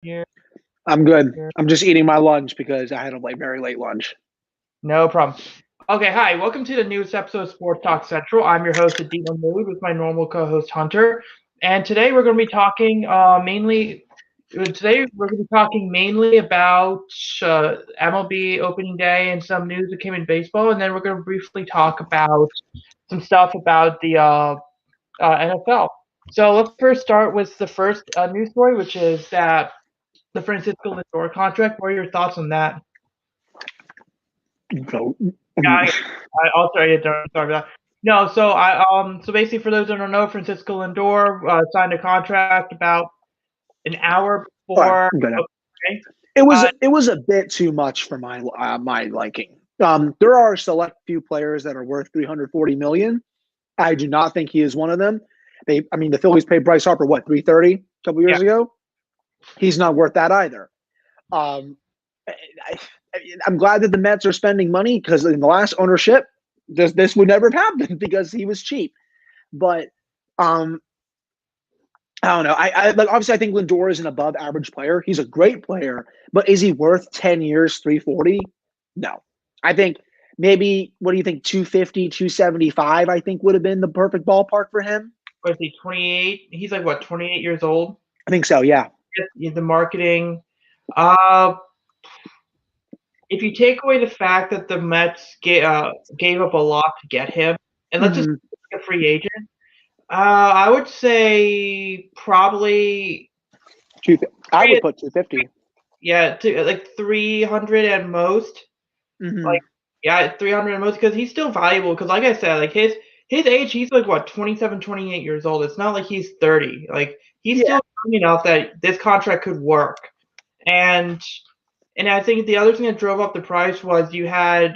Yeah, I'm good. I'm just eating my lunch because I had a very late lunch. no problem. Okay, hi. Welcome to the newest episode of Sports Talk Central. I'm your host, Adina Mood, with my normal co-host Hunter. And today we're going to be talking mainly about MLB Opening Day and some news that came in baseball, and then we're going to briefly talk about some stuff about the NFL. So let's first start with the first news story, which is that the Fransisco Lindor contract. What are your thoughts on that? So, Yeah, I'll tell you. Sorry about that. No, so basically, for those that don't know, Francisco Lindor signed a contract about an hour all right, before. I'm good now. Okay. It was a bit too much for my liking. There are a select few players that are worth 340 million. I do not think he is one of them. The Phillies paid Bryce Harper what 330 a couple Yeah. years ago. He's not worth that either. Um, I, I'm glad that the Mets are spending money because in the last ownership, this would never have happened because he was cheap. But um, I don't know. Obviously I think Lindor is an above average player. He's a great player, but is he worth 10 years 340? No. I think maybe what do you think 250, 275 I think would have been the perfect ballpark for him. What is he? 28. He's like what? 28 years old. I think so, yeah. The marketing. Uh, if you take away the fact that the Mets gave up a lot to get him, and let's just Mm-hmm. a free agent. I would say probably I would put 250. yeah, like 300 at most. Mm-hmm. Like yeah, 300 at most because he's still valuable. Because like I said, like his age, he's like what 27, 28 years old. It's not like he's 30. Like he's Yeah. still young enough that this contract could work. And and I think the other thing that drove up the price was you had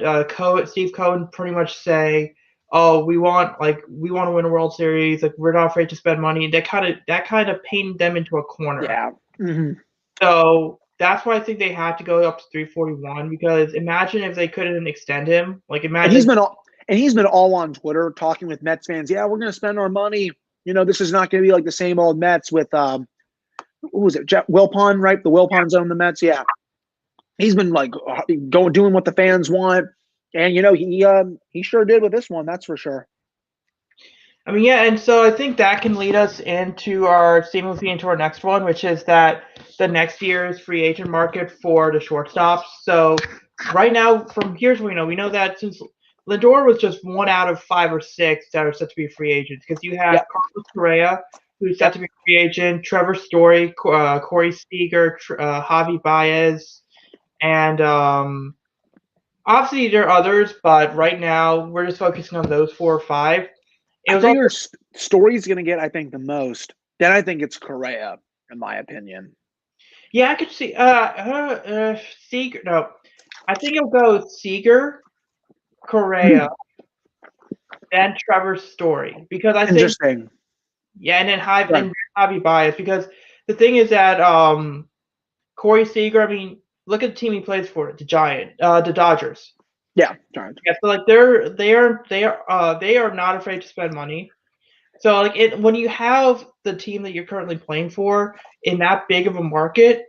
Steve Cohen pretty much say, "Oh, we want to win a World Series. Like we're not afraid to spend money." That kind of painted them into a corner. Yeah. Mm-hmm. So that's why I think they had to go up to 341 because imagine if they couldn't extend him. Like And imagine he's been all on Twitter talking with Mets fans. Yeah, we're going to spend our money. This is not going to be like the same old Mets with who was it? Wilpon, right? The Wilpons own the Mets. Yeah, he's been like doing what the fans want, and he sure did with this one. That's for sure. I mean, yeah, and so I think that can lead us seamlessly into our next one, which is that the next year's free agent market for the shortstops. So right now, from here's what we know. We know that since Lindor was just one out of 5 or 6 that are set to be free agents, because you have Yep. Carlos Correa, who's set Yep. to be free agent, Trevor Story, Corey Seager, Javi Baez, and obviously there are others, but right now we're just focusing on those 4 or 5. It I was also figure Story's going to get, I think, the most. Then I think it's Correa, in my opinion. Yeah, I could see. Seager. No, I think it'll go Seager, Correa, then Trevor Story because I think Interesting. yeah, and then Right. Javi Baez because the thing is that Corey Seager. I mean, look at the team he plays for, the Dodgers. Yeah. Right. Yeah, so like they are not afraid to spend money. So like when you have the team that you're currently playing for in that big of a market,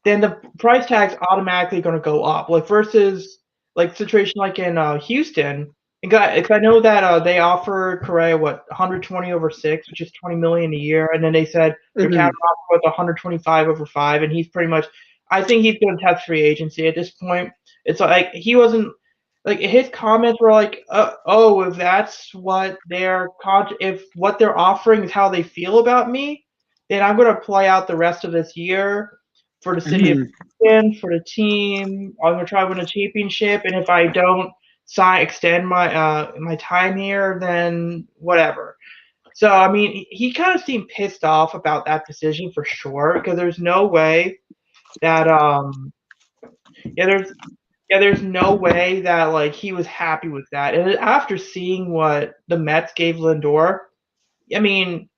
then the price tag's automatically going to go up. Like versus like situation like in Houston, because I know that they offer Correa what 120 over 6, which is 20 million a year, and then they said their Mm-hmm. counter offer was 125 over 5, and he's pretty much. I think he's going to test free agency at this point. It's like he wasn't like his comments were like, "Oh, if that's what if what they're offering is how they feel about me, then I'm going to play out the rest of this year for the city of Mm-hmm. Houston, for the team. I'm gonna try to win a championship, and if I don't extend my time here, then whatever." So I mean, he kind of seemed pissed off about that decision for sure, because there's no way that yeah there's no way that like he was happy with that. And after seeing what the Mets gave Lindor, I mean,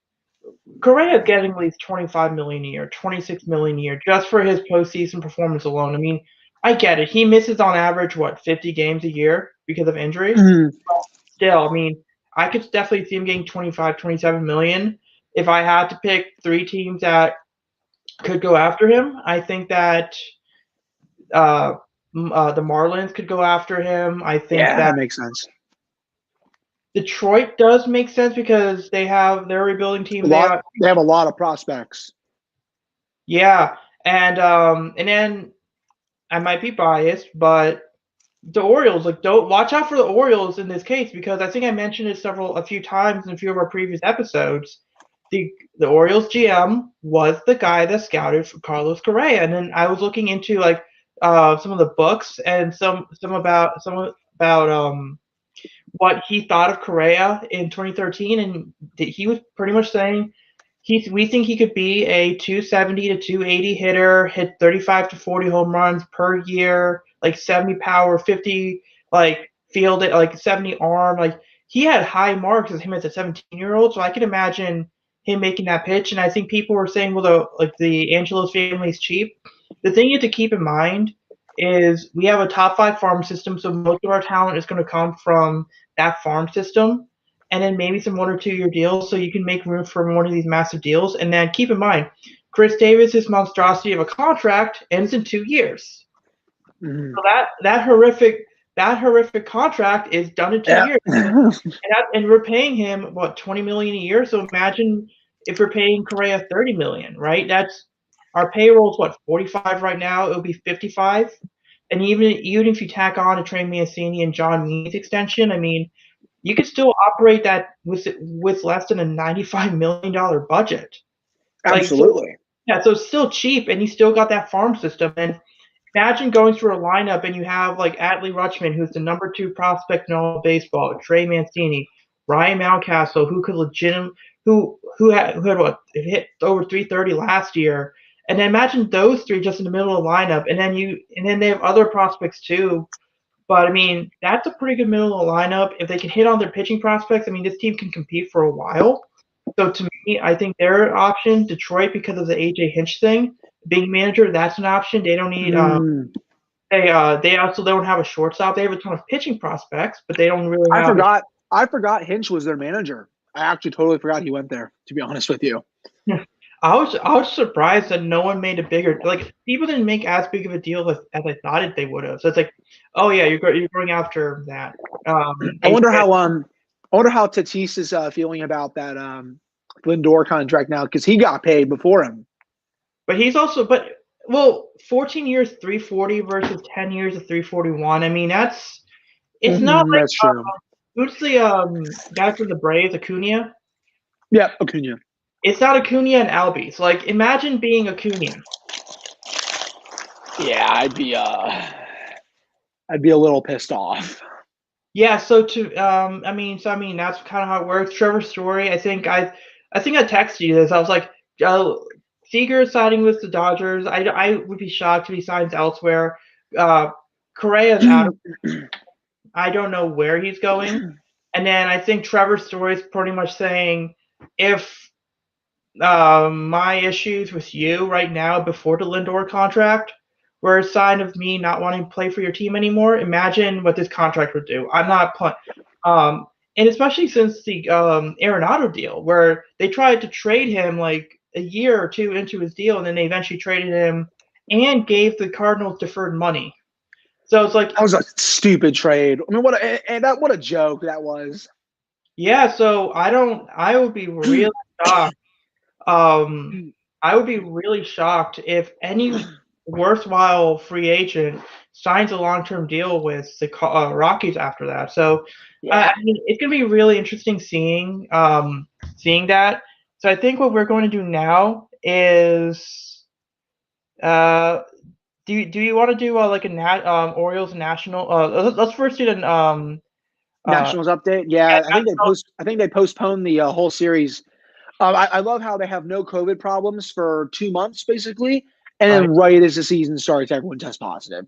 Correa is getting at least 25 million a year, 26 million a year just for his postseason performance alone. I mean, I get it. He misses on average 50 games a year because of injuries. Mm-hmm. Still, I mean, I could definitely see him getting 25, 27 million if I had to pick 3 teams that could go after him. I think that the Marlins could go after him. I think Yeah, that that makes sense. Detroit does make sense because they have their rebuilding team. They have a lot of prospects. Yeah, and then I might be biased, but the Orioles, like, don't watch out for the Orioles in this case because I think I mentioned it a few times in a few of our previous episodes. The Orioles GM was the guy that scouted for Carlos Correa, and then I was looking into like some of the books and some about what he thought of Correa in 2013, and he was pretty much saying we think he could be a 270 to 280 hitter, hit 35 to 40 home runs per year, like 70 power, 50 like field it, like 70 arm. Like he had high marks as him as a 17-year-old, so I could imagine him making that pitch. And I think people were saying, well, the Angelos family is cheap. The thing you have to keep in mind is we have a top 5 farm system, so most of our talent is going to come from that farm system, and then maybe some 1 or 2 year deals so you can make room for one of these massive deals. And then keep in mind, Chris Davis's monstrosity of a contract ends in 2 years. Mm-hmm. So that horrific contract is done in 2 years. And we're paying him what, $20 million a year. So imagine if we're paying Correa $30 million, right? That's our payroll is what, 45 right now. It would be 55. And even if you tack on a Trey Mancini and John Means extension, I mean, you could still operate that with less than a $95 million budget. Like, so Absolutely. yeah, so it's still cheap, and you still got that farm system. And imagine going through a lineup and you have like Adley Rutschman, who's the number 2 prospect in all of baseball, Trey Mancini, Ryan Mountcastle, who could who had what, hit over 330 last year. And then imagine those three just in the middle of the lineup, and then they have other prospects too. But I mean, that's a pretty good middle of the lineup. If they can hit on their pitching prospects, I mean, this team can compete for a while. So to me, I think their option, Detroit, because of the AJ Hinch thing, being manager, that's an option. They don't need. They also don't have a shortstop. They have a ton of pitching prospects, but they don't really I have. forgot. I forgot Hinch was their manager. I actually totally forgot he went there. To be honest with you. I was surprised that no one made a bigger, like, people didn't make as big of a deal as I thought they would have. So it's like, oh yeah, you're going after that. I wonder how Tatis is feeling about that Lindor contract now because he got paid before him. But he's also, but well, 14 years, 340 versus 10 years of 341. I mean, it's not like That's true. who's the guy from the Braves, Acuna? Yeah, Acuna. It's not Acuna and Albies. Like, imagine being Acuna. Yeah, I'd be a little pissed off. Yeah, so I mean, that's kind of how it works. Trevor Story, I think I texted you this. I was like, Seager signing with the Dodgers. I would be shocked if he signs elsewhere. Correa's out. I don't know where he's going. And then I think Trevor Story is pretty much saying, if my issues with you right now before the Lindor contract were a sign of me not wanting to play for your team anymore, imagine what this contract would do. I'm not playing. And especially since the Arenado deal, where they tried to trade him like a year or two into his deal, and then they eventually traded him and gave the Cardinals deferred money. So it's like, that was a stupid trade. I mean, what a joke that was. yeah. So I would be really shocked. I would be really shocked if any worthwhile free agent signs a long-term deal with the Rockies after that. So, Yeah. I mean, it's gonna be really interesting seeing that. So I think what we're going to do now is, do you want to do like Orioles national? Let's first do the Nationals update. Yeah, I think they postponed the whole series. I love how they have no COVID problems for 2 months basically, and then right as the season starts, everyone tests positive.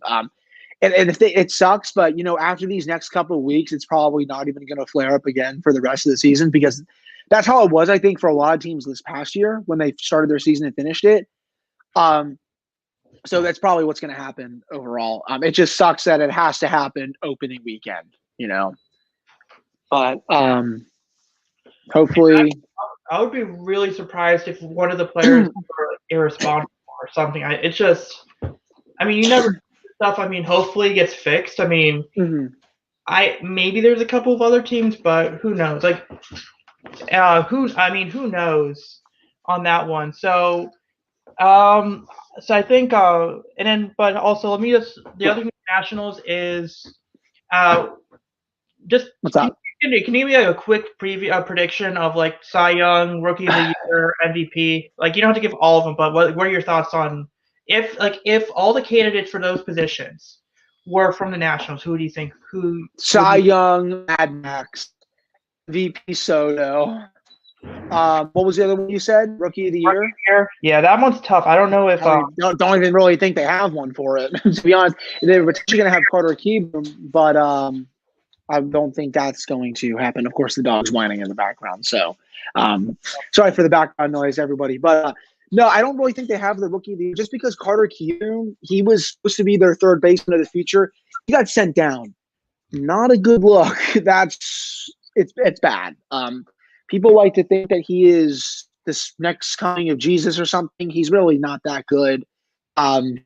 And it sucks, but after these next couple of weeks, it's probably not even going to flare up again for the rest of the season because that's how it was, I think, for a lot of teams this past year when they started their season and finished it. So that's probably what's going to happen overall. It just sucks that it has to happen opening weekend, But hopefully, I would be really surprised if one of the players were irresponsible or something. It's just, I mean, you never stuff. I mean, hopefully it gets fixed. I mean, maybe there's a couple of other teams, but who knows? Like, who knows on that one? So I think, and then, but also let me just the other thing with Nationals is, just What's up? can you give me like a quick prediction of like Cy Young, Rookie of the Year, MVP? Like you don't have to give all of them, but what are your thoughts on if all the candidates for those positions were from the Nationals, who do you think Cy Young, Mad Max, VP Soto. What was the other one you said? Rookie of the Year? Yeah, that one's tough. I don't know if don't even really think they have one for it. To be honest, they were potentially going to have Carter Keeble, but I don't think that's going to happen. Of course, the dog's whining in the background. So, sorry for the background noise, everybody. But no, I don't really think they have the Rookie of the Year just because Carter Keeble, he was supposed to be their third baseman of the future. He got sent down. Not a good look. It's bad. People like to think that he is this next coming of Jesus or something. He's really not that good.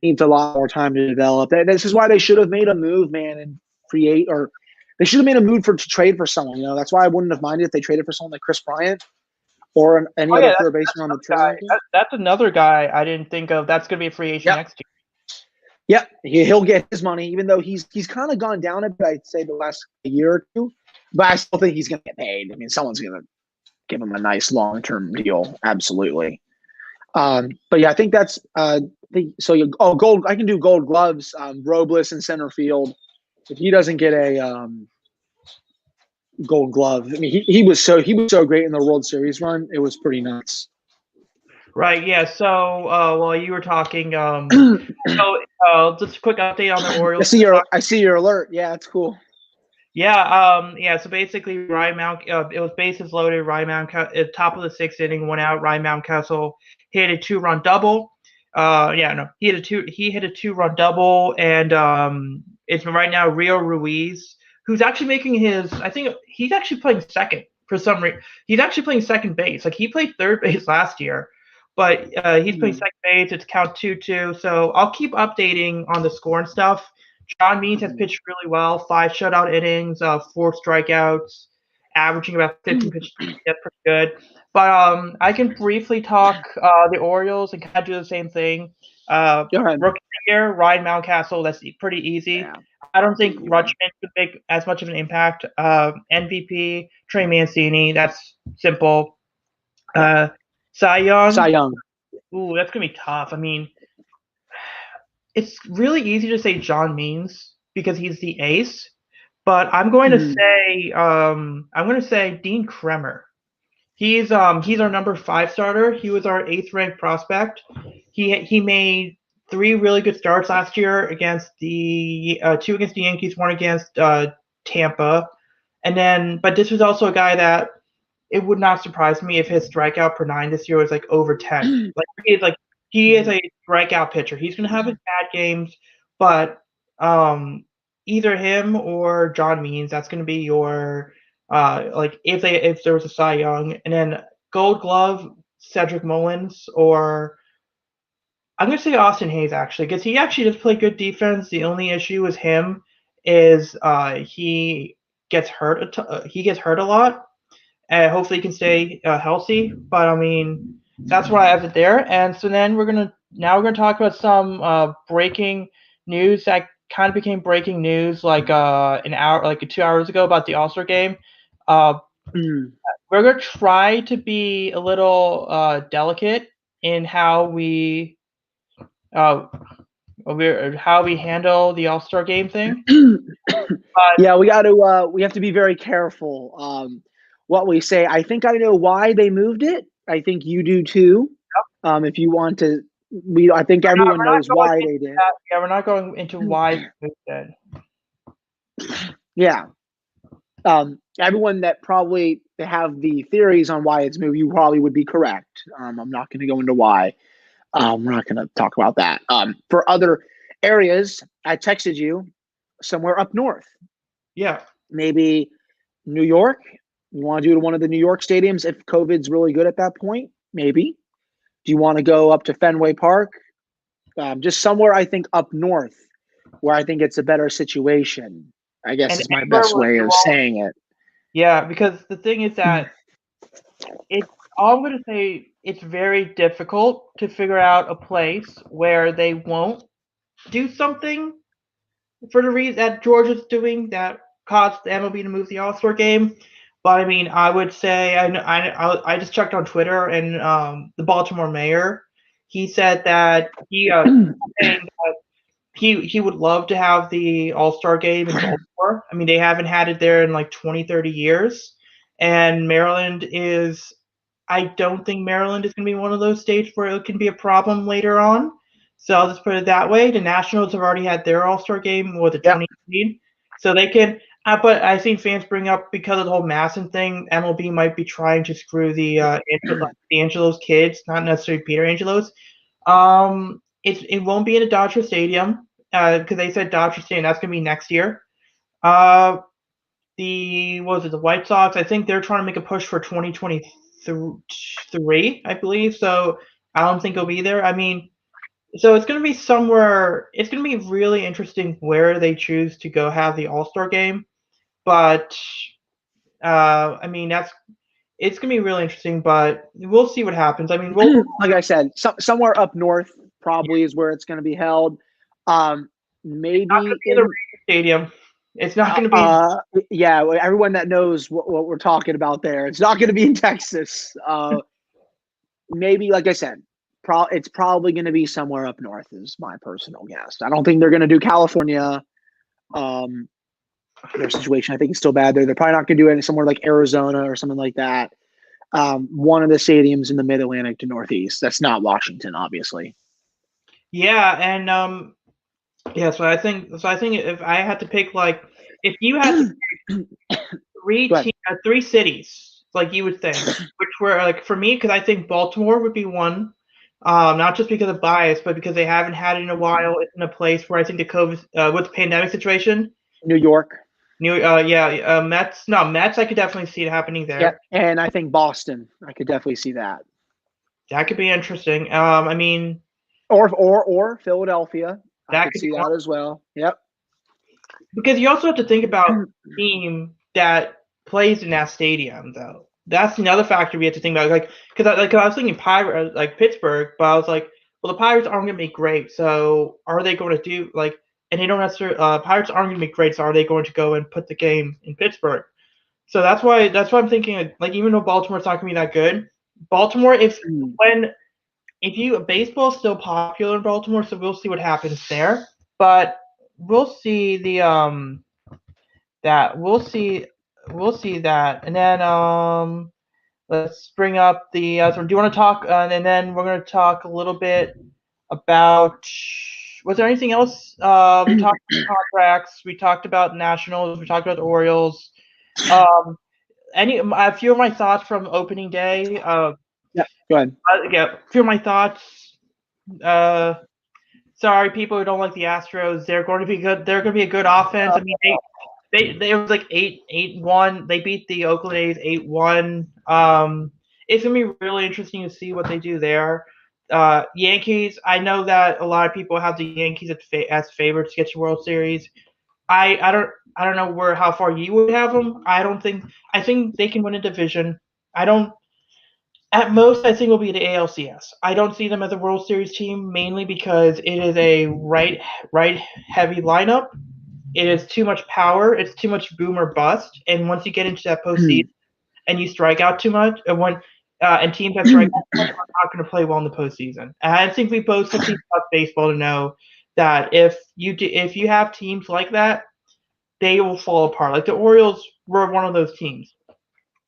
Needs a lot more time to develop. This is why they should have made a move, man, and create, or they should have made a move to trade for someone. You know, that's why I wouldn't have minded if they traded for someone like Chris Bryant or any other third baseman on the trade. That's another guy I didn't think of. That's going to be a free agent next year. Yep, he'll get his money, even though he's kind of gone down a bit, I'd say, the last year or two. But I still think he's going to get paid. I mean, someone's going to give him a nice long-term deal, absolutely. But yeah, I think that's gold. I can do Gold Gloves. Robles in center field. If he doesn't get a Gold Glove, I mean, he was so great in the World Series run. It was pretty nuts. Right. Yeah. So while you were talking, just a quick update on the Orioles. I see your alert. Yeah, it's cool. Yeah. So basically, Ryan Mount. It was bases loaded. Ryan Mountcastle, top of the sixth inning, 1 out. Ryan Mountcastle hit a 2-run double. He hit a 2-run double, and it's right now Rio Ruiz, who's actually making his. I think he's actually playing second for some reason. He's actually playing second base. Like he played third base last year. But he's playing second base. It's count 2-2. So I'll keep updating on the score and stuff. John Means has pitched really well. 5 shutout innings, 4 strikeouts, averaging about 15 pitches. That's pretty good. But I can briefly talk the Orioles and kind of do the same thing. Rookie of the Year, Ryan Mountcastle. That's pretty easy. Yeah. I don't think Rutschman could make as much of an impact. MVP, Trey Mancini. That's simple. Cy Young. Ooh, that's going to be tough. I mean, it's really easy to say John Means because he's the ace, but I'm going to say Dean Kremer. He's our number 5 starter. He was our 8th ranked prospect. He made 3 really good starts last year against the 2 against the Yankees, 1 against Tampa. But this was also a guy that it would not surprise me if his strikeout per 9 this year was like over 10. He is a strikeout pitcher. He's going to have his bad games, but either him or John Means, that's going to be your if there was a Cy Young, and then Gold Glove, Cedric Mullins, or I'm going to say Austin Hayes actually, because he actually does play good defense. The only issue with him is he gets hurt. He gets hurt a lot. Hopefully he can stay healthy. But I mean, that's why I have it there. And so then we're gonna talk about some breaking news that kind of became breaking news like 2 hours ago about the All-Star game. We're gonna try to be a little delicate in how we handle the All-Star game thing. Yeah, we have to be very careful. What we say. I think I know why they moved it. I think you do too. If you want to, I think everyone knows why they did. Yeah, we're not going into why they moved it. Yeah. Everyone that probably have the theories on why it's moved, you probably would be correct. I'm not going to go into why. We're not going to talk about that. For other areas, I texted you somewhere up north. Yeah. Maybe New York. You want to do it at one of the New York stadiums if COVID's really good at that point? Maybe. Do you want to go up to Fenway Park? just somewhere I think up north, where I think it's a better situation. I guess And is my anywhere best where way you of all, saying it. yeah, because the thing is that it's all I'm gonna say it's very difficult to figure out a place where they won't do something for the reason that Georgia's doing that caused the MLB to move the All-Star game. But I mean, I would say I just checked on Twitter and the Baltimore mayor, he said that saying that he would love to have the All-Star game in Baltimore. I mean, they haven't had it there in like 20, 30 years. And Maryland is I don't think Maryland is going to be one of those states where it can be a problem later on. So I'll just put it that way. The Nationals have already had their All Star game with the Yep. 2018, so they can. But I've seen fans bring up because of the whole Masson thing, MLB might be trying to screw the Angelos kids, not necessarily Peter Angelos. It won't be in a Dodger Stadium because they said Dodger Stadium. That's going to be next year. Uh, the what was it? The White Sox. I think they're trying to make a push for 2023, I believe. So I don't think it'll be there. I mean, so it's going to be somewhere. It's going to be really interesting where they choose to go have the All Star game. But I mean, it's going to be really interesting. But we'll see what happens. I mean, like I said, somewhere up north probably is where it's going to be held. It's not going Maybe to be the Ranger Stadium. It's not going to be. Yeah, everyone that knows what we're talking about there, it's not going to be in Texas. Maybe, like I said, it's probably going to be somewhere up north is my personal guess. I don't think they're going to do California. Their situation, I think, is still bad there. They're probably not going to do it somewhere like Arizona or something like that. One of the stadiums in the Mid-Atlantic to Northeast. That's not Washington, obviously. Yeah, and yeah, so I think if I had to pick, like, if you had to pick three cities, like you would think, which were like for me, because I think Baltimore would be one, not just because of bias, but because they haven't had it in a while. It's in a place where I think the COVID with the pandemic situation. New York. Mets. No, Mets. I could definitely see it happening there. Yeah, and I think Boston. I could definitely see that. That could be interesting. I mean, or Philadelphia. That I could see that as well. Yep. Because you also have to think about the team that plays in that stadium, though. That's another factor we have to think about. Like, because I was thinking Pirates, like Pittsburgh, but I was like, well, the Pirates aren't going to be great. So are they going to do like? And they don't necessarily. Pirates aren't going to be great. So are they going to go and put the game in Pittsburgh? So that's why I'm thinking. Like, even though Baltimore's not going to be that good, Baltimore, if baseball's still popular in Baltimore, so we'll see what happens there. But we'll see that, and then let's bring up the. So do you want to talk? And then we're going to talk a little bit about. Was there anything else? We talked about contracts. We talked about Nationals. We talked about the Orioles. A few of my thoughts from opening day. Yeah, go ahead. A few of my thoughts. Sorry, people who don't like the Astros. They're going to be good. They're going to be a good offense. I mean, they was like 8-1. They beat the Oakland A's 8-1. It's gonna be really interesting to see what they do there. Yankees. I know that a lot of people have the Yankees as favorites to get to World Series. I don't know how far you would have them. I think they can win a division. I don't. At most, I think it'll be the ALCS. I don't see them as a World Series team mainly because it is a right heavy lineup. It is too much power. It's too much boom or bust. And once you get into that postseason and you strike out too much, and teams that strike out too much are not going to play well in the postseason. And I think we both have seen enough baseball to know that if you have teams like that, they will fall apart. Like the Orioles were one of those teams.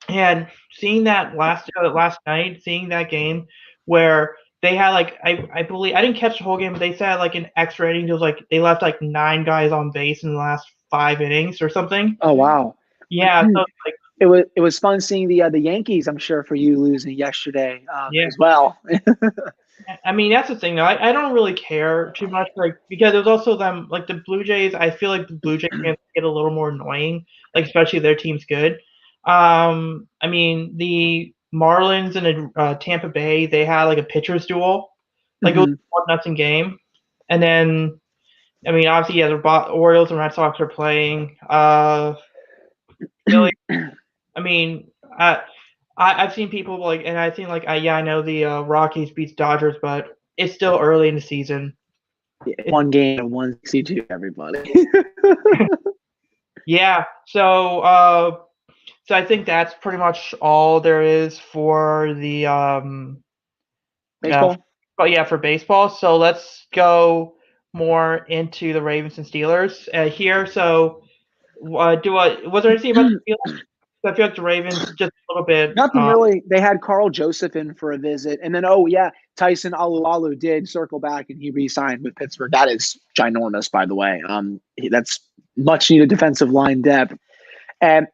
And seeing that last night, seeing that game where they had like I believe I didn't catch the whole game, but they said like an extra inning. It was like they left like 9 guys on base in the last 5 innings or something. Oh wow! Yeah, so like it was fun seeing the Yankees. I'm sure for you losing yesterday as well. I mean that's the thing though. I don't really care too much because there's also them like the Blue Jays. I feel like the Blue Jays get a little more annoying, like especially if their team's good. I mean the Marlins and Tampa Bay, they had like a pitcher's duel, like it was 1-0 game. And then, I mean, obviously, yeah, the Orioles and Red Sox are playing. Philly, I mean, I've seen people like, and I think like, yeah, I know the Rockies beats Dodgers, but it's still early in the season. One game of 162, everybody. Yeah, so I think that's pretty much all there is for the Baseball? but yeah, for baseball. So let's go more into the Ravens and Steelers here. So was there anything about the Steelers? I feel like the Ravens just a little bit. Nothing really. They had Carl Joseph in for a visit. And then, oh, yeah, Tyson Alualu did circle back and he re-signed with Pittsburgh. That is ginormous, by the way. That's much needed defensive line depth. And,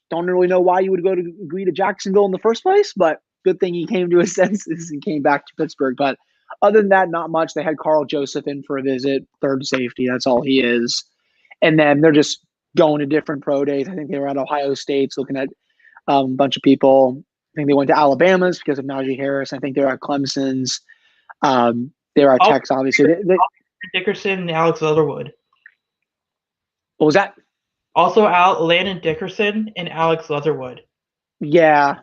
don't really know why you would agree to Jacksonville in the first place, but good thing he came to his senses and came back to Pittsburgh. But other than that, not much. They had Carl Joseph in for a visit, third safety. That's all he is. And then they're just going to different pro days. I think they were at Ohio State's looking at a bunch of people. I think they went to Alabama's because of Najee Harris. I think they're at Clemson's. They're at Texas, obviously. Dickerson and Alex Leatherwood. What was that? Also, Landon Dickerson and Alex Leatherwood. Yeah,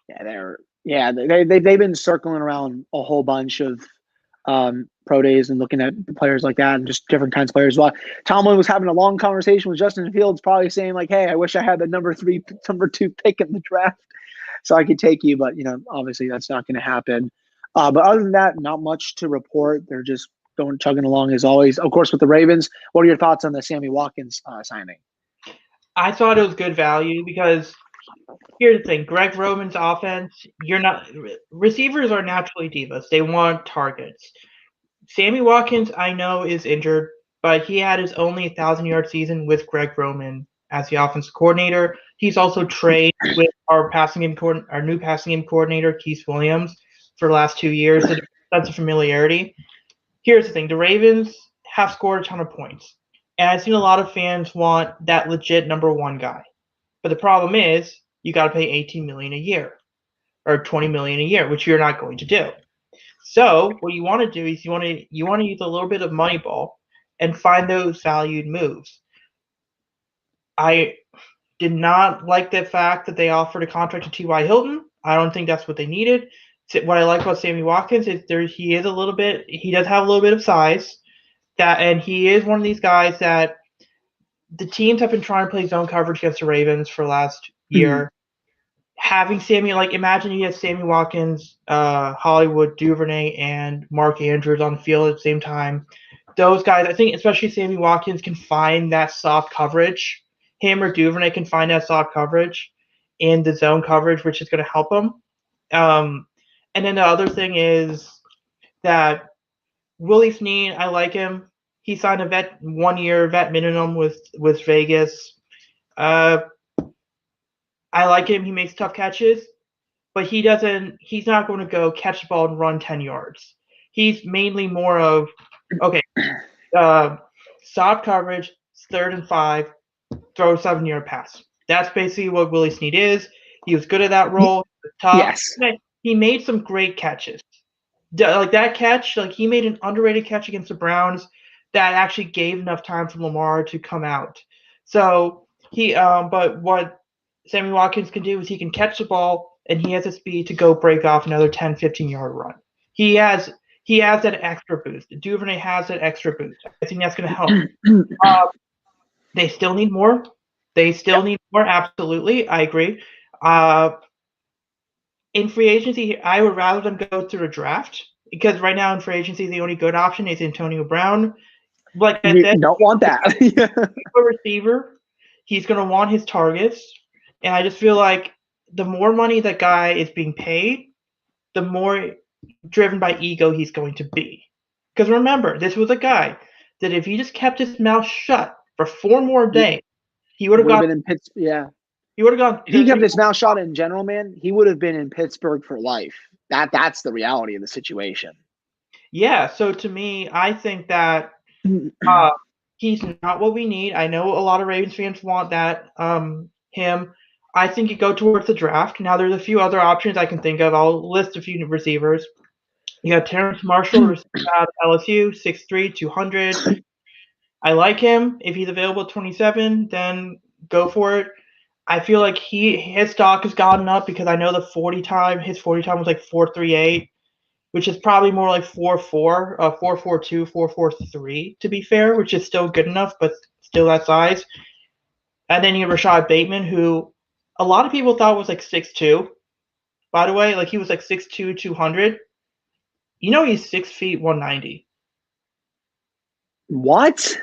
they've been circling around a whole bunch of pro days and looking at the players like that and just different kinds of players. Well, Tomlin was having a long conversation with Justin Fields, probably saying like, "Hey, I wish I had the number 2 pick in the draft, so I could take you." But obviously that's not going to happen. But other than that, not much to report. They're just chugging along as always. Of course, with the Ravens, what are your thoughts on the Sammy Watkins signing? I thought it was good value because here's the thing: Greg Roman's offense. Receivers are naturally divas. They want targets. Sammy Watkins, I know, is injured, but he had his only 1,000-yard season with Greg Roman as the offensive coordinator. He's also trained with our new passing game coordinator, Keith Williams, for the last 2 years. So that's a familiarity. Here's the thing: the Ravens have scored a ton of points, and I've seen a lot of fans want that legit number 1 guy. But the problem is, you got to pay $18 million a year or $20 million a year, which you're not going to do. So what you want to do is you want to use a little bit of Moneyball and find those valued moves. I did not like the fact that they offered a contract to T.Y. Hilton. I don't think that's what they needed. What I like about Sammy Watkins is he does have a little bit of size, and he is one of these guys that the teams have been trying to play zone coverage against the Ravens for last year. Having Sammy, imagine you have Sammy Watkins, Hollywood, Duvernay, and Mark Andrews on the field at the same time. Those guys, I think, especially Sammy Watkins, can find that soft coverage. Him or Duvernay can find that soft coverage in the zone coverage, which is going to help him. And then the other thing is that Willie Snead, I like him. He signed a 1-year vet minimum with Vegas. I like him. He makes tough catches, but he's not going to go catch the ball and run 10 yards. He's mainly more of, soft coverage, 3rd and 5, throw a 7-yard pass. That's basically what Willie Snead is. He was good at that role. Tough. Yes. He made some great catches. Like that catch, he made an underrated catch against the Browns that actually gave enough time for Lamar to come out. So but what Sammy Watkins can do is he can catch the ball and he has the speed to go break off another 10, 15-yard run. He has that extra boost. Duvernay has that extra boost. I think that's going to help. They still need more. Need more. Absolutely, I agree. In free agency, I would rather them go through a draft because right now in free agency, the only good option is Antonio Brown. Like I said, don't want that. A receiver, he's going to want his targets, and I just feel like the more money that guy is being paid, the more driven by ego he's going to be. Because remember, this was a guy that if he just kept his mouth shut for 4 more days, he would have gone in Pittsburgh. Yeah. He would have gone. If he kept his mouth shut in general, man, he would have been in Pittsburgh for life. That's the reality of the situation. Yeah. So to me, I think that he's not what we need. I know a lot of Ravens fans want that him. I think you go towards the draft. Now there's a few other options I can think of. I'll list a few receivers. You got Terrence Marshall, receiver out of LSU, 6'3", 200. I like him. If he's available at 27, then go for it. I feel like his stock has gotten up because I know his 40 time was like 4.38, which is probably more like 4.4, 4.42, 4.43 to be fair, which is still good enough, but still that size. And then you have Rashad Bateman, who a lot of people thought was like 6'2". By the way, like he was like 6'2", 200. You know he's 6 feet 190. What?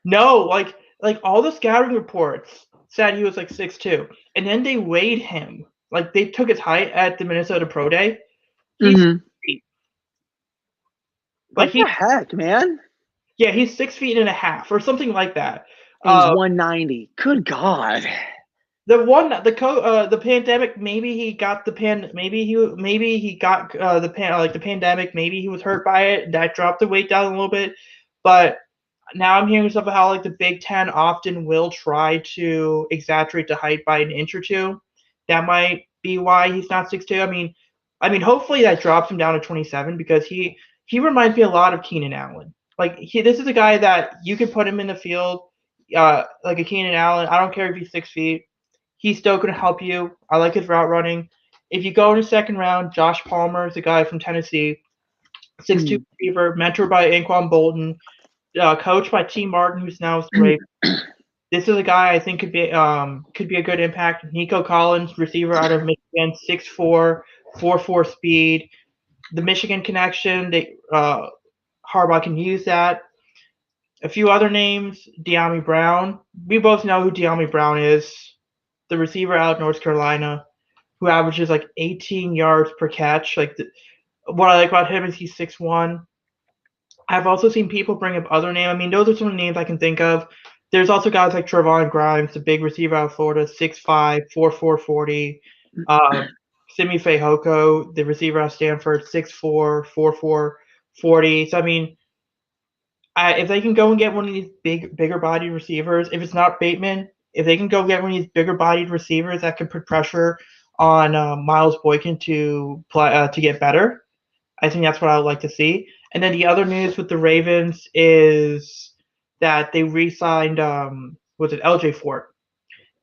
No, like all the scouting reports said he was like 6'2", and then they weighed him. Like they took his height at the Minnesota Pro Day. He's 6 feet. What the heck, man? Yeah, he's 6 feet and a half or something like that. And he's 190. Good God. The pandemic. Maybe he got the pandemic. Maybe he was hurt by it. That dropped the weight down a little bit. But now I'm hearing stuff about how like the Big Ten often will try to exaggerate the height by an inch or two. That might be why he's not 6'2". I mean, hopefully that drops him down to 27 because he reminds me a lot of Keenan Allen. Like this is a guy that you could put him in the field, like a Keenan Allen. I don't care if he's 6 feet. He's still going to help you. I like his route running. If you go in the second round, Josh Palmer is a guy from Tennessee, 6'2" receiver, mentored by Anquan Bolton, coached by T. Martin, who's now with the Ravens. This is a guy I think could be a good impact. Nico Collins, receiver out of Michigan, 6'4", 4.4 speed. The Michigan connection, Harbaugh can use that. A few other names, De'Ami Brown. We both know who De'Ami Brown is. The receiver out of North Carolina, who averages like 18 yards per catch. What I like about him is he's 6'1". I've also seen people bring up other names. I mean, those are some names I can think of. There's also guys like Trevon Grimes, the big receiver out of Florida, 6'5", 4.4 40. Simi Fehoko, the receiver out of Stanford, 6'4", 4.4 40. So I mean, if they can go and get one of these bigger bodied receivers, if it's not Bateman, if they can go get one of these bigger bodied receivers that can put pressure on Miles Boykin to get better, I think that's what I would like to see. And then the other news with the Ravens is that they re-signed was it LJ Fort?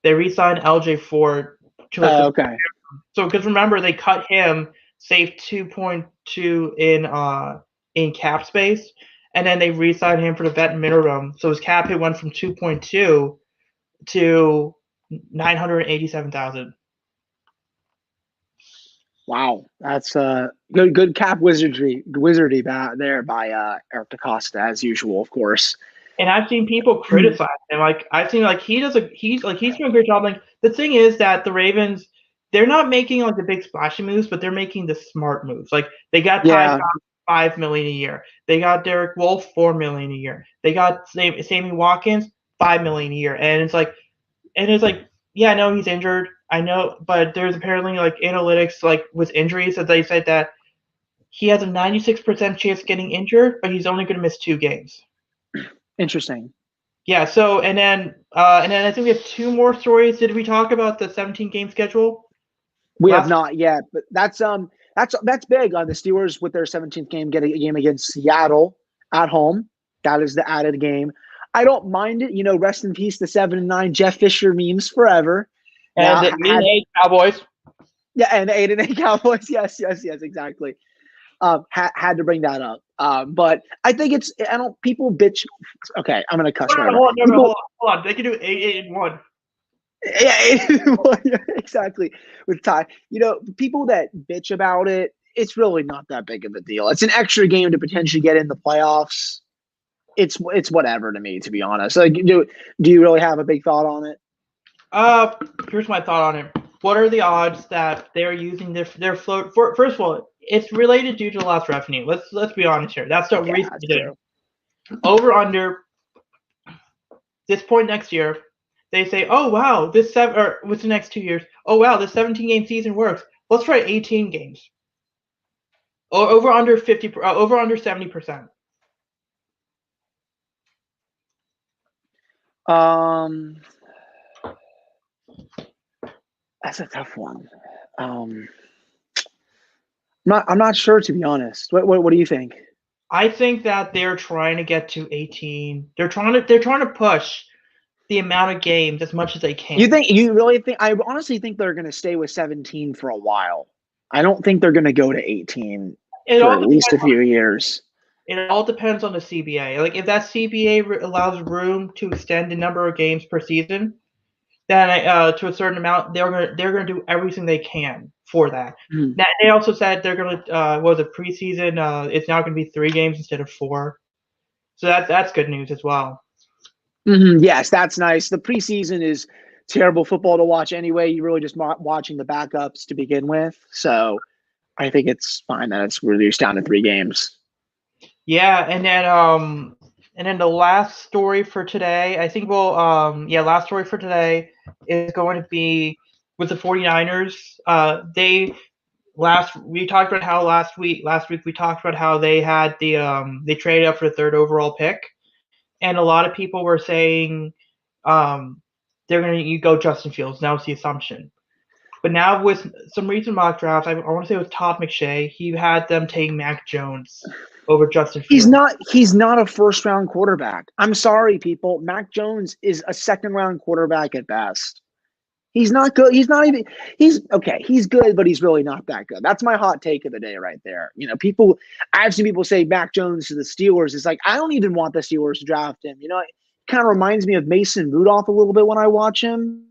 They re-signed LJ Fort to okay. So because remember they cut him, saved 2.2 in cap space, and then they re-signed him for the vet minimum. So his cap hit went from 2.2 to 987,000. Wow, that's good cap wizardry there by Eric DaCosta as usual, of course. And I've seen people criticize him. Like I've seen like he's doing a great job. Like the thing is that the Ravens, they're not making like the big splashy moves, but they're making the smart moves. Like they got Ty Cobb, $5 million a year. They got Derek Wolfe, $4 million a year. They got Sammy Watkins, $5 million a year. And it's like, yeah, I know he's injured. I know, but there's apparently like analytics like with injuries that they said that he has a 96% chance of getting injured, but he's only going to miss 2 games. Interesting. Yeah. So and then I think we have 2 more stories. Did we talk about the 17 game schedule? We have not yet, but that's big on the Steelers with their 17th game, getting a game against Seattle at home. That is the added game. I don't mind it. You know, rest in peace, the 7-9 Jeff Fisher memes forever. And the 8-8 Cowboys. Yeah, and the 8-8 Cowboys. Yes, exactly. Had to bring that up. But I think people bitch. Okay, I'm gonna cuss. Hold on. They can do 8-8-1. Yeah, exactly. With Ty, you know, people that bitch about it, it's really not that big of a deal. It's an extra game to potentially get in the playoffs. It's whatever to me, to be honest. Like, do you really have a big thought on it? Here's my thought on it. What are the odds that they're using their float? First of all, it's related due to lost revenue. Let's be honest here. That's the reason they did it. Over under this point next year, they say, oh wow, what's the next 2 years? Oh wow, this 17 game season works. Let's try 18 games. Over under 70%. That's a tough one. I'm not sure, to be honest. What do you think? I think that they're trying to get to 18. They're trying to push the amount of games as much as they can. You really think? I honestly think they're going to stay with 17 for a while. I don't think they're going to go to 18 It for all at least a depends. few years. It all depends on the CBA. Like if that CBA allows room to extend the number of games per season, then to a certain amount, they're gonna do everything they can for that. Hmm. Now, they also said they're gonna was it preseason? It's now gonna be 3 games instead of 4. So that's good news as well. Yes, that's nice. The preseason is terrible football to watch anyway. You're really just watching the backups to begin with. So I think it's fine that it's reduced down to 3 games. Yeah, and then the last story for today, I think last story for today is going to be with the 49ers. We talked about how last week we talked about how they had they traded up for the third overall pick, and a lot of people were saying they're going to go Justin Fields. That was the assumption. But now with some recent mock drafts, I want to say it was Todd McShay, he had them taking Mac Jones over Justin He's Fields. not a first round quarterback. I'm sorry, people. Mac Jones is a second round quarterback at best. He's not good. He's okay. He's good, but he's really not that good. That's my hot take of the day right there. I've seen people say Mac Jones to the Steelers. It's like, I don't even want the Steelers to draft him. It kind of reminds me of Mason Rudolph a little bit when I watch him.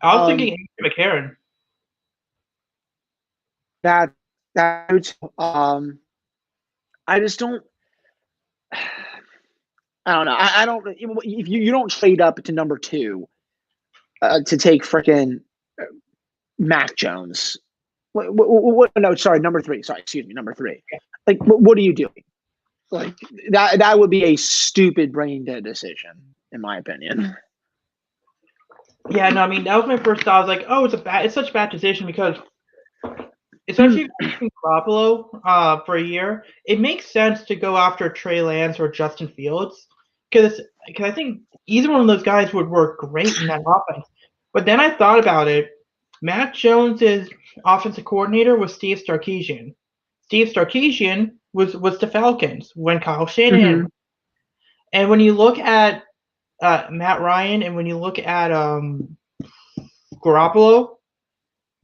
I was thinking McCarron. That I just don't. I don't know. I don't. If you don't trade up to number 2 to take frickin' Mac Jones. No, sorry, number 3. Sorry, excuse me, number 3. Like, what are you doing? Like that would be a stupid brain dead decision, in my opinion. Yeah, no, I mean that was my first thought. I was like, oh, it's such a bad decision because especially if you're Garoppolo for a year, it makes sense to go after Trey Lance or Justin Fields because I think either one of those guys would work great in that offense. But then I thought about it. Matt Jones's offensive coordinator was Steve Sarkisian. Steve Sarkisian was the Falcons when Kyle Shanahan. And when you look at Matt Ryan and when you look at Garoppolo,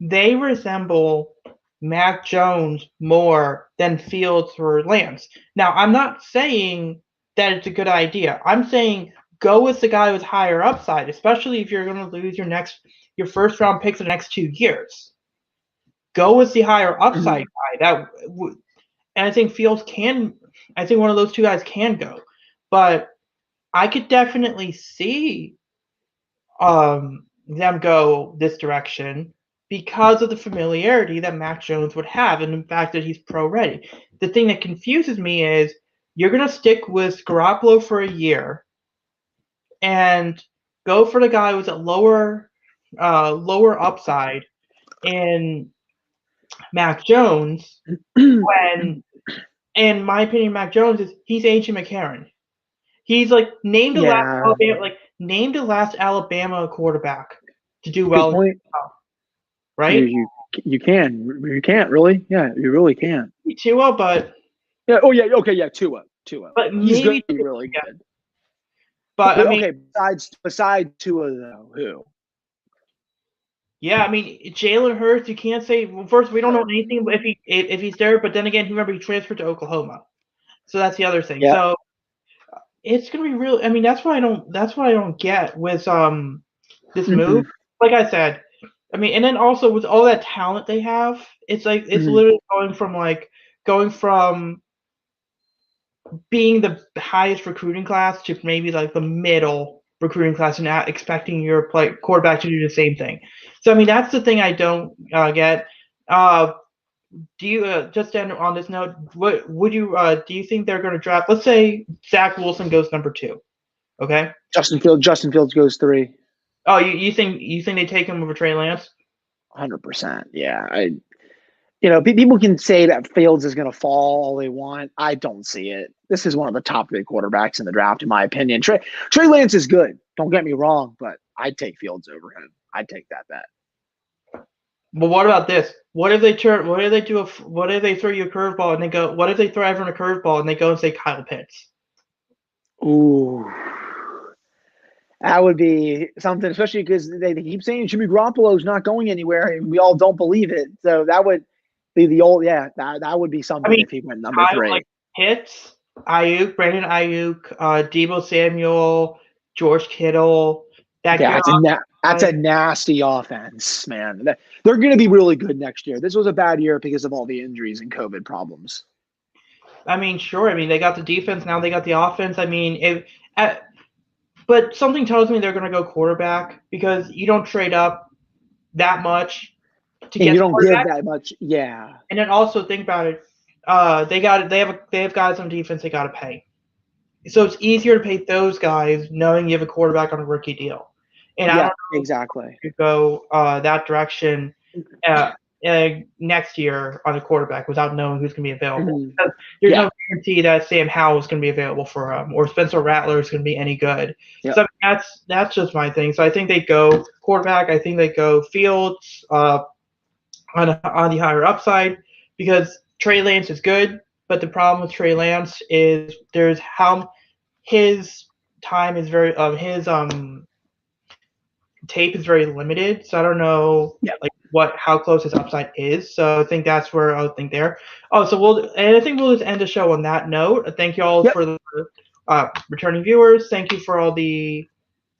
they resemble Mac Jones more than Fields or Lance. Now, I'm not saying that it's a good idea. I'm saying go with the guy with higher upside, especially if you're going to lose your first round picks in the next 2 years. Go with the higher upside guy. And I think Fields can. I think one of those 2 guys can go, but I could definitely see them go this direction because of the familiarity that Mac Jones would have and the fact that he's pro ready. The thing that confuses me is you're going to stick with Garoppolo for a year and go for the guy with a lower upside in Mac Jones when, in my opinion, Mac Jones he's A.J. McCarron. He's like named the last Alabama quarterback to do well. Good point. Right? You can't really. Yeah, you really can. Tua, but yeah. Oh yeah. Okay. Yeah. Tua. But he's maybe good. Really good. But I mean, okay. Besides Tua, though, who? Yeah, I mean Jalen Hurts. You can't say. Well, first, we don't know anything if he's there. But then again, remember he transferred to Oklahoma, so that's the other thing. Yeah. So it's gonna be real. I mean, that's what I don't get with this move. Like I said, I mean, and then also with all that talent they have, it's like it's literally going from being the highest recruiting class to maybe like the middle recruiting class and not expecting your quarterback to do the same thing. So I mean that's the thing I don't get. Do you just end on this note? What would you do? You think they're going to draft? Let's say Zach Wilson goes number 2. Okay. Justin Fields goes 3. Oh, you think they take him over Trey Lance? 100%. Yeah. People can say that Fields is going to fall all they want. I don't see it. This is one of the top 3 quarterbacks in the draft, in my opinion. Trey Lance is good. Don't get me wrong, but I'd take Fields over him. I'd take that bet. But what about this? What if they turn? What if they do a? What if they throw you a curveball and they go? What if they throw everyone a curveball and they go and say Kyle Pitts? Ooh, that would be something, especially because they keep saying Jimmy Garoppolo's not going anywhere, and we all don't believe it. So that would be the old, yeah, that would be I something mean, if he went number Kyle 3. like Pitts, Ayuk, Brandon Ayuk, Debo Samuel, George Kittle. That Yeah, good that's a offense. nasty offense, man. They're going to be really good next year. This was a bad year because of all the injuries and COVID problems. I mean, sure. I mean, they got the defense now. They got the offense. I mean, but something tells me they're going to go quarterback because you don't trade up that much to And get you the don't give quarterback. that much. Yeah. And then also think about it. They have guys on defense they got to pay. So it's easier to pay those guys knowing you have a quarterback on a rookie deal. And I Yeah, don't know exactly. if you go that direction uh, next year on a quarterback without knowing who's going to be available. Mhm. Because there's Yeah. no guarantee that Sam Howell is going to be available for or Spencer Rattler is going to be any good. Yep. So that's just my thing. So I think they go quarterback. I think they go Fields on the higher upside because Trey Lance is good, but the problem with Trey Lance is there's how his time is very his tape is very limited, so I don't know Yep. like how close his upside is. So I think that's where I would think there. Oh, so I think we'll just end the show on that note. Thank you all Yep. for the returning viewers. Thank you for all the.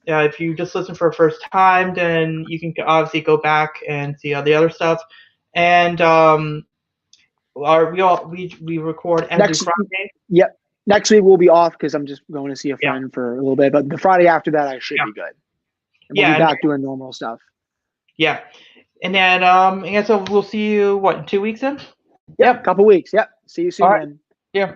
If you just listen for a first time, then you can obviously go back and see all the other stuff. And we record every Next. Friday. Yep. Next week we'll be off because I'm just going to see a Yeah, friend for a little bit. But the Friday after that, I should yeah, be good. And we'll be yeah, back doing normal stuff. yeah. And then and so we'll see you in 2 weeks then. Yep. Couple weeks. Yep. See you All soon, right. man. Yeah.